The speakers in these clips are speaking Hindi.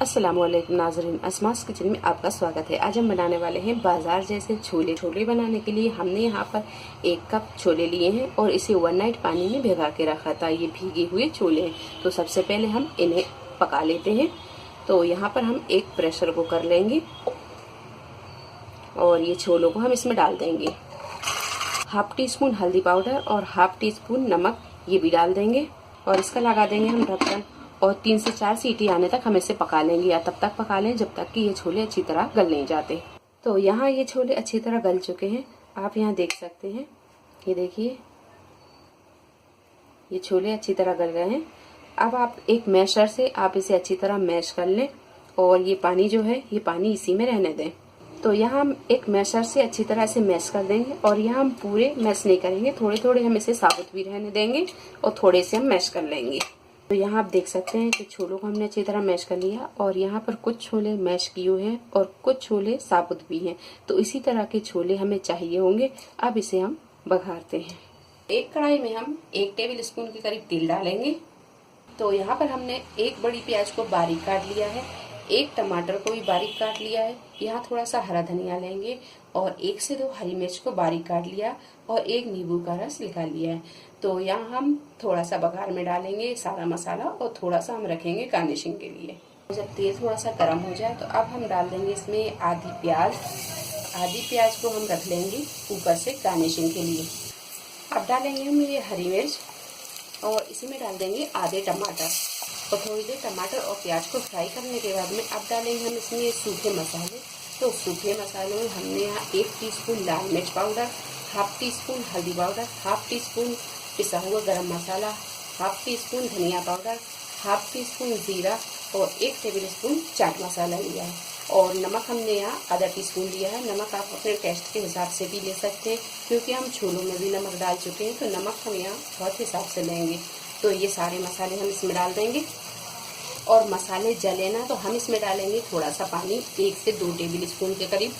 अस्सलामुअलैकुम नाज़रीन, अस्मास किचन में आपका स्वागत है। आज हम बनाने वाले हैं बाजार जैसे छोले। छोले बनाने के लिए हमने यहाँ पर 1 कप छोले लिए हैं और इसे ओवरनाइट पानी में भिगा के रखा था। ये भीगे हुए छोले हैं। तो सबसे पहले हम इन्हें पका लेते हैं। तो यहाँ पर हम एक प्रेशर कुकर लेंगे और ये छोलों को हम इसमें डाल देंगे। हाफ टी स्पून हल्दी पाउडर और हाफ टी स्पून नमक ये भी डाल देंगे और इसका लगा देंगे हम ढक्कन और 3 से 4 सीटी आने तक हम इसे पका लेंगे, या तब तक पका लें जब तक कि ये छोले अच्छी तरह गल नहीं जाते। तो यहाँ ये छोले अच्छी तरह गल चुके हैं, आप यहाँ देख सकते हैं। ये देखिए, ये छोले अच्छी तरह गल गए हैं। अब आप एक मैशर से आप इसे अच्छी तरह मैश कर लें और ये पानी जो है ये पानी इसी में रहने दें। तो यहाँ हम एक मैशर से अच्छी तरह से मैश कर देंगे और यहाँ हम पूरे मैश नहीं करेंगे, थोड़े थोड़े हम इसे साबुत भी रहने देंगे और थोड़े से हम मैश कर लेंगे। तो यहाँ आप देख सकते हैं कि छोलों को हमने अच्छी तरह मैश कर लिया और यहाँ पर कुछ छोले मैश किए हुए हैं और कुछ छोले साबुत भी हैं। तो इसी तरह के छोले हमें चाहिए होंगे। अब इसे हम बघारते हैं। एक कढ़ाई में हम 1 टेबल स्पून के करीब तेल डालेंगे। तो यहाँ पर हमने 1 बड़ी प्याज को बारीक काट लिया है, 1 टमाटर को भी बारीक काट लिया है। यहाँ थोड़ा सा हरा धनिया लेंगे और 1 से 2 हरी मिर्च को बारीक काट लिया और 1 नींबू का रस निकाल लिया है। तो यहाँ हम थोड़ा सा बघार में डालेंगे सारा मसाला और थोड़ा सा हम रखेंगे गार्निशिंग के लिए। जब तेल थोड़ा सा गर्म हो जाए तो अब हम डाल देंगे इसमें आधी प्याज को हम रख लेंगे ऊपर से गार्निशिंग के लिए। अब डालेंगे हम ये हरी मिर्च और इसी में डाल देंगे आधे टमाटर और थोड़ी देर टमाटर और प्याज को फ्राई करने के बाद में अब डालेंगे हम इसमें सूखे मसाले। तो सूखे मसालों में हमने यहाँ 1 टीस्पून लाल मिर्च पाउडर, हाफ टी स्पून हल्दी पाउडर, हाफ टी स्पून पिसा हुआ गरम मसाला, हाफ टी स्पून धनिया पाउडर, हाफ टी स्पून जीरा और 1 टेबल स्पून चाट मसाला लिया है। और नमक हमने यहाँ आधा टीस्पून लिया है। नमक आप अपने टेस्ट के हिसाब से भी ले सकते हैं, क्योंकि हम छोलों में भी नमक डाल चुके हैं, तो नमक हम यहाँ बहुत हिसाब से लेंगे। तो ये सारे मसाले हम इसमें डाल देंगे और मसाले जले ना तो हम इसमें डालेंगे थोड़ा सा पानी, 1 से 2 टेबल स्पून के करीब।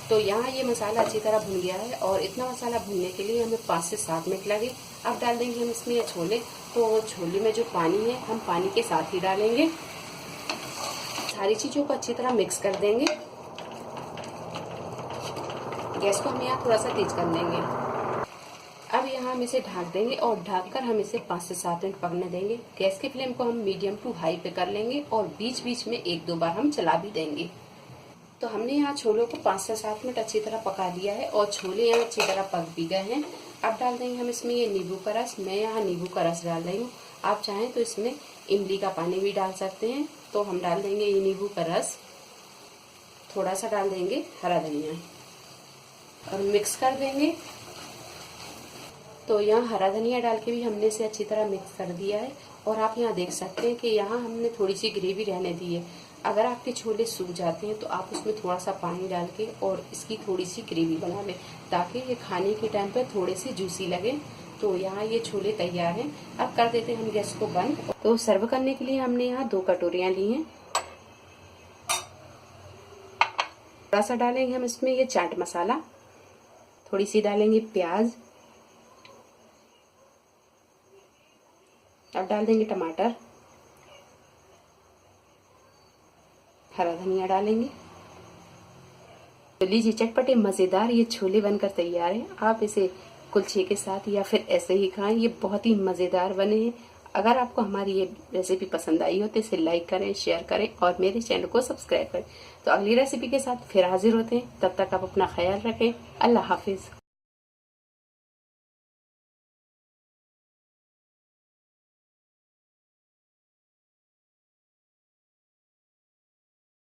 तो यहाँ ये मसाला अच्छी तरह भुन गया है और इतना मसाला भुनने के लिए हमें 5 से 7 मिनट लगे। अब डाल देंगे हम इसमें ये छोले। तो छोले में जो पानी है हम पानी के साथ ही डालेंगे। सारी चीज़ों को अच्छी तरह मिक्स कर देंगे। गैस को हम यहाँ थोड़ा सा तेज कर लेंगे। अब यहाँ हम इसे ढक देंगे और ढककर हम इसे 5 से 7 मिनट पकने देंगे। गैस की फ्लेम को हम मीडियम टू हाई पे कर लेंगे और बीच बीच में 1-2 बार हम चला भी देंगे। तो हमने यहाँ छोलों को 5 से 7 मिनट अच्छी तरह पका दिया है और छोले यहाँ अच्छी तरह पक भी गए हैं। अब डाल देंगे हम इसमें ये नींबू का रस। मैं यहाँ नींबू का रस डाल रही हूँ, आप चाहें तो इसमें इमली का पानी भी डाल सकते हैं। तो हम डाल देंगे ये नींबू का रस, थोड़ा सा डाल देंगे हरा धनिया और मिक्स कर देंगे। तो यहाँ हरा धनिया डाल के भी हमने इसे अच्छी तरह मिक्स कर दिया है और आप यहाँ देख सकते हैं कि यहाँ हमने थोड़ी सी ग्रेवी रहने दी है। अगर आपके छोले सूख जाते हैं तो आप उसमें थोड़ा सा पानी डाल के और इसकी थोड़ी सी ग्रेवी बना लें, ताकि ये खाने के टाइम पर थोड़े से जूसी लगे। तो यहाँ ये छोले तैयार हैं। अब कर देते हैं हम गैस को बंद। तो सर्व करने के लिए हमने यहाँ 2 कटोरियाँ ली हैं। थोड़ा सा डालेंगे हम इसमें ये चाट मसाला, थोड़ी सी डालेंगे प्याज, अब डाल देंगे टमाटर, हरा धनिया डालेंगे। तो लीजिए, चटपटे मज़ेदार ये छोले बनकर तैयार हैं। आप इसे कुलचे के साथ या फिर ऐसे ही खाएं, ये बहुत ही मज़ेदार बने हैं। अगर आपको हमारी ये रेसिपी पसंद आई हो तो इसे लाइक करें, शेयर करें और मेरे चैनल को सब्सक्राइब करें। तो अगली रेसिपी के साथ फिर हाजिर होते हैं। तब तक आप अपना ख्याल रखें। अल्लाह हाफिज़।